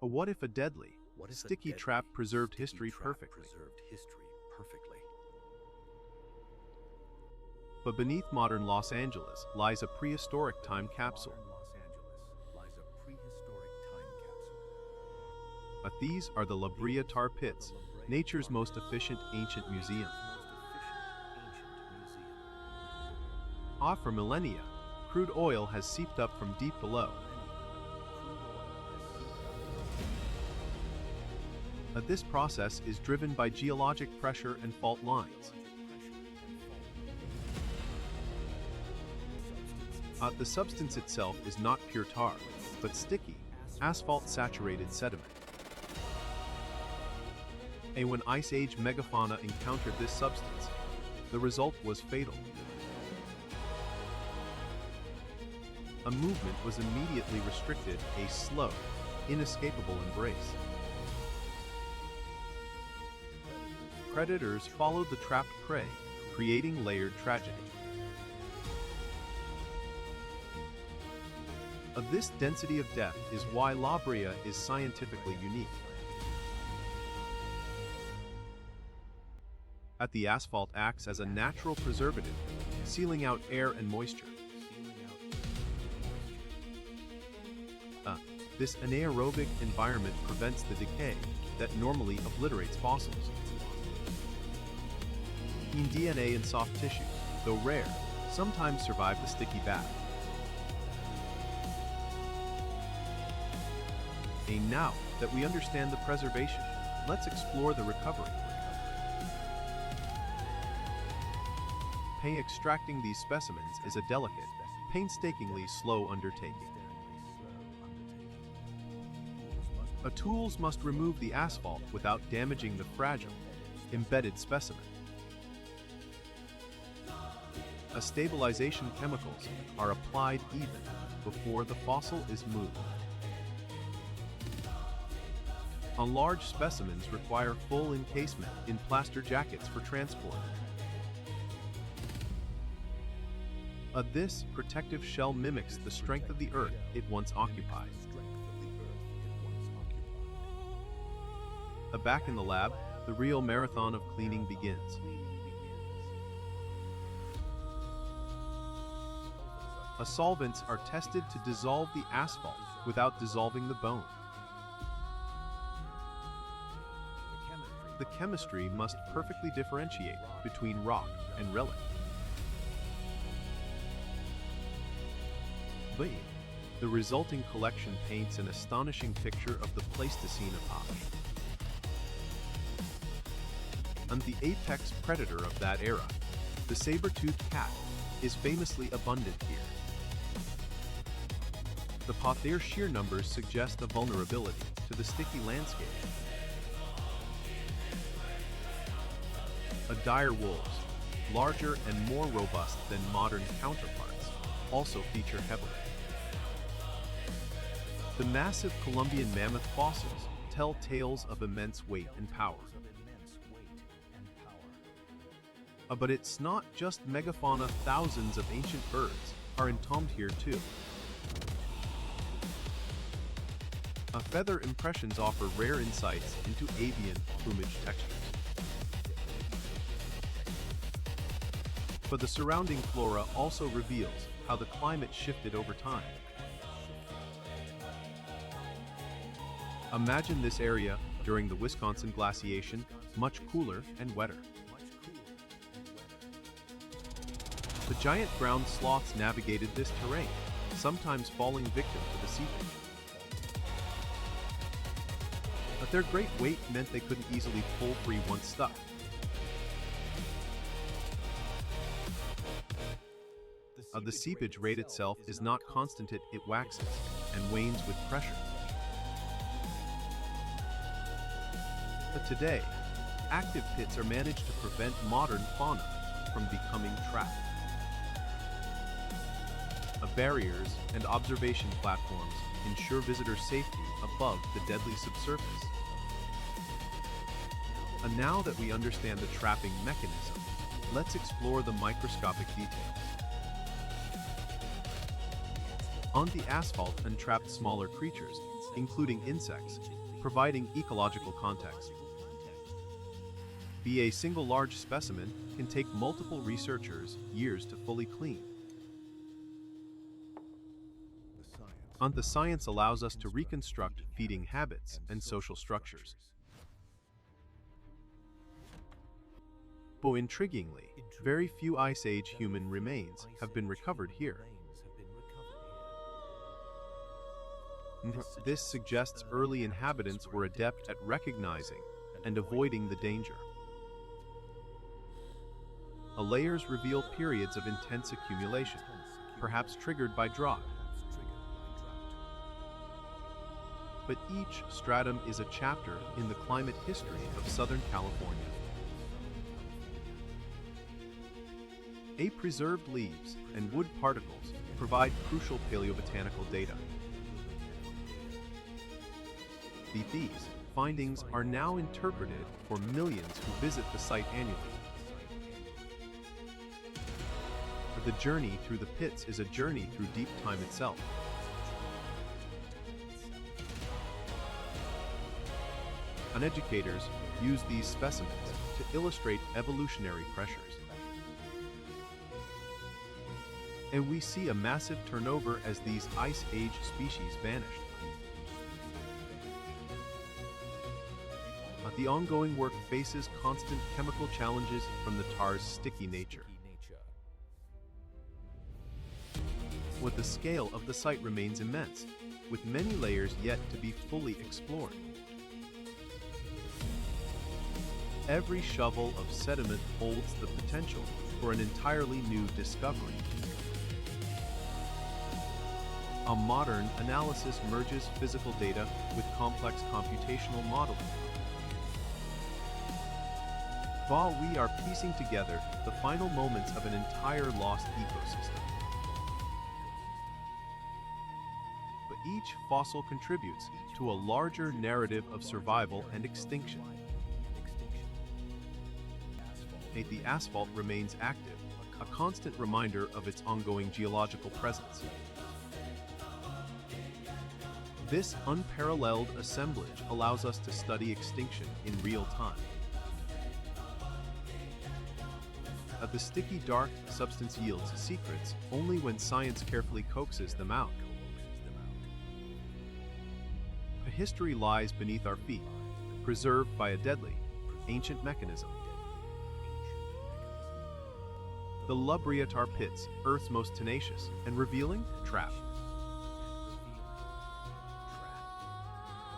A what if a deadly, sticky trap preserved history perfectly. But beneath modern Los Angeles lies a prehistoric time capsule. These are the Brea Tar Pits, nature's most efficient ancient museum. For millennia, crude oil has seeped up from deep below. This process is driven by geologic pressure and fault lines. The substance itself is not pure tar, but sticky, asphalt-saturated sediment. When Ice Age megafauna encountered this substance, the result was fatal. A movement was immediately restricted, a slow, inescapable embrace. Predators followed the trapped prey, creating layered tragedy. This density of death is why La Brea is scientifically unique. The asphalt acts as a natural preservative, sealing out air and moisture. This anaerobic environment prevents the decay that normally obliterates fossils. DNA and soft tissues, though rare, sometimes survive the sticky bath. Now that we understand the preservation, let's explore the recovery. Extracting these specimens is a delicate, painstakingly slow undertaking. Tools must remove the asphalt without damaging the fragile, embedded specimen. Stabilization chemicals are applied even before the fossil is moved. Large specimens require full encasement in plaster jackets for transport. This protective shell mimics the strength of the earth it once occupied. Back in the lab, the real marathon of cleaning begins. Solvents are tested to dissolve the asphalt without dissolving the bone. The chemistry must perfectly differentiate between rock and relic. The resulting collection paints an astonishing picture of the Pleistocene epoch. The apex predator of that era, the saber-toothed cat, is famously abundant here. Their sheer numbers suggest a vulnerability to the sticky landscape. Dire wolves, larger and more robust than modern counterparts, also feature heavily. The massive Columbian mammoth fossils tell tales of immense weight and power. But it's not just megafauna, thousands of ancient birds are entombed here too. Feather impressions offer rare insights into avian plumage textures. But the surrounding flora also reveals how the climate shifted over time. Imagine this area during the Wisconsin glaciation, much cooler and wetter. The giant ground sloths navigated this terrain, sometimes falling victim to the seepage. But their great weight meant they couldn't easily pull free once stuck. The seepage rate itself is not constant, it waxes and wanes with pressure. But today, active pits are managed to prevent modern fauna from becoming trapped. Barriers and observation platforms ensure visitor safety above the deadly subsurface. And now that we understand the trapping mechanism, let's explore the microscopic details. On the asphalt, entrapped smaller creatures, including insects, providing ecological context. A single large specimen can take multiple researchers years to fully clean. The science allows us to reconstruct feeding habits and social structures. But intriguingly, very few Ice Age human remains have been recovered here. This suggests early inhabitants were adept at recognizing and avoiding the danger. The layers reveal periods of intense accumulation, perhaps triggered by drought. But each stratum is a chapter in the climate history of Southern California. Preserved leaves and wood particles provide crucial paleobotanical data. These findings are now interpreted for millions who visit the site annually. The journey through the pits is a journey through deep time itself. Educators use these specimens to illustrate evolutionary pressures. And we see a massive turnover as these Ice Age species vanished. The ongoing work faces constant chemical challenges from the tar's sticky nature. The scale of the site remains immense, with many layers yet to be fully explored. Every shovel of sediment holds the potential for an entirely new discovery. A modern analysis merges physical data with complex computational modeling. While we are piecing together the final moments of an entire lost ecosystem. But each fossil contributes to a larger narrative of survival and extinction. The asphalt remains active, a constant reminder of its ongoing geological presence. This unparalleled assemblage allows us to study extinction in real time. The sticky dark substance yields secrets only when science carefully coaxes them out. History lies beneath our feet, preserved by a deadly, ancient mechanism. The Brea Tar Pits, Earth's most tenacious and revealing trap.